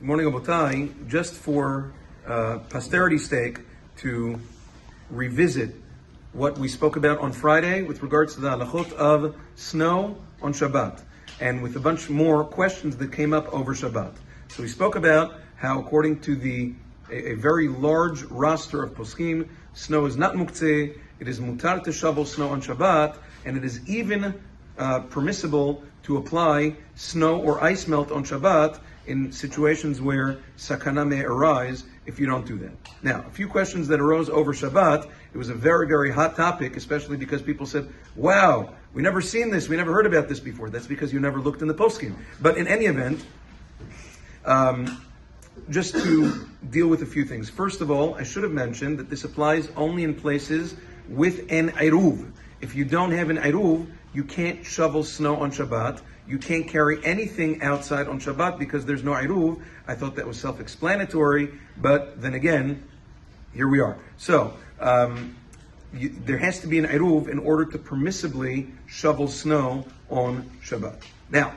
Good morning, Obotai. Just for posterity's sake, to revisit what we spoke about on Friday with regards to the halachot of snow on Shabbat, and with a bunch more questions that came up over Shabbat. So we spoke about how, according to a very large roster of poskim, snow is not muktzeh, it is mutar to shovel snow on Shabbat, and it is even permissible to apply snow or ice melt on Shabbat in situations where sakana may arise if you don't do that. Now, a few questions that arose over Shabbat. It was a very, very hot topic, especially because people said, wow, we never seen this, we never heard about this before. That's because you never looked in the poskim. But in any event, just to deal with a few things. First of all, I should have mentioned that this applies only in places with an eruv. If you don't have an eruv, you can't shovel snow on Shabbat. You can't carry anything outside on Shabbat because there's no eruv. I thought that was self-explanatory, but then again, here we are. So, there has to be an eruv in order to permissibly shovel snow on Shabbat. Now,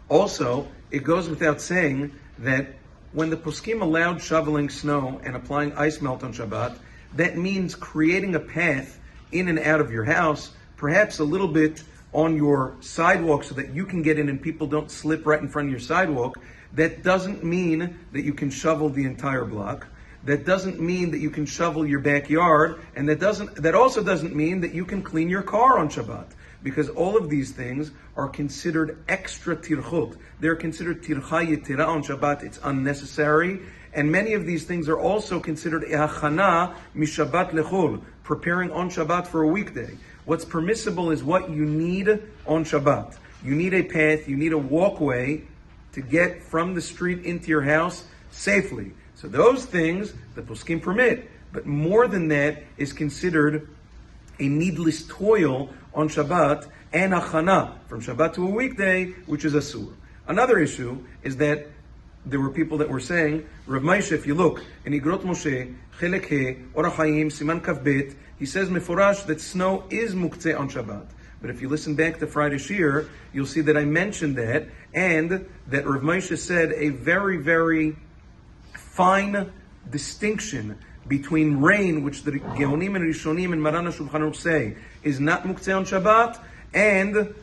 also, it goes without saying that when the poskim allowed shoveling snow and applying ice melt on Shabbat, that means creating a path in and out of your house, perhaps a little bit on your sidewalk so that you can get in and people don't slip right in front of your sidewalk. That doesn't mean that you can shovel the entire block. That doesn't mean that you can shovel your backyard, and that also doesn't mean that you can clean your car on Shabbat, because all of these things are considered extra tirchot. They're considered tircha yetira on Shabbat. It's unnecessary. And many of these things are also considered ehachana mishabbat lechol, preparing on Shabbat for a weekday. What's permissible is what you need on Shabbat. You need a path, you need a walkway to get from the street into your house safely. So those things the poskim permit, but more than that is considered a needless toil on Shabbat and achana from Shabbat to a weekday, which is asur. Another issue is that there were people that were saying, Rav Moshe, if you look in Igrot Moshe, Chelek He, Orach Hayim, Siman Kaf Bet, he says mefurash that snow is muktzeh on Shabbat. But if you listen back to Friday Shir, you'll see that I mentioned that, and that Rav Moshe said a very, very fine distinction between rain, which the Geonim and Rishonim and Maran HaShulchan Aruch say is not muktzeh on Shabbat, and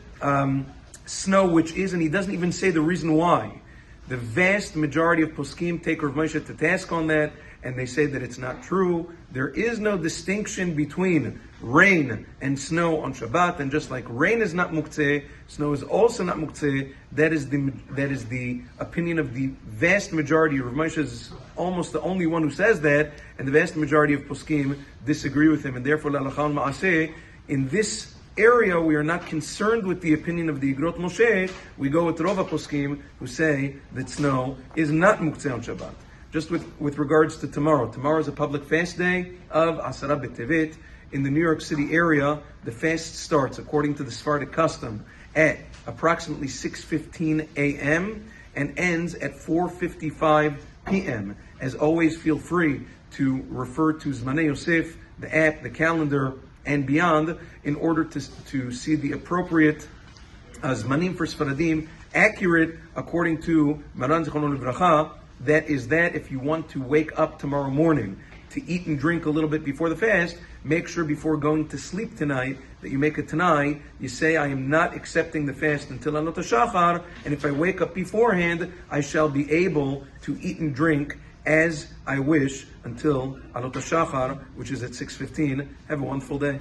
snow, which is, and he doesn't even say the reason why. The vast majority of poskim take Rav Moshe to task on that, and they say that it's not true. There is no distinction between rain and snow on Shabbat, and just like rain is not muktzeh, snow is also not muktzeh. That is the opinion of the vast majority. Rav Moshe is almost the only one who says that, and the vast majority of poskim disagree with him, and therefore l'halakha ma'aseh, in this area, we are not concerned with the opinion of the Igrot Moshe. We go with Rova poskim who say that snow is not muktzeh on Shabbat. Just with regards to tomorrow. Tomorrow is a public fast day of Asara B'Tevet. In the New York City area, the fast starts, according to the Sephardic custom, at approximately 6:15 a.m. and ends at 4:55 p.m. As always, feel free to refer to Zmanei Yosef, the app, the calendar, and beyond, in order to see the appropriate Zmanim for Sfaradim, accurate according to Maran Zichrono Livracha. That is that if you want to wake up tomorrow morning to eat and drink a little bit before the fast, make sure before going to sleep tonight that you make a tanai. You say, I am not accepting the fast until Alot HaShachar, and if I wake up beforehand, I shall be able to eat and drink as I wish until Alot HaShachar, which is at 6:15. Have a wonderful day.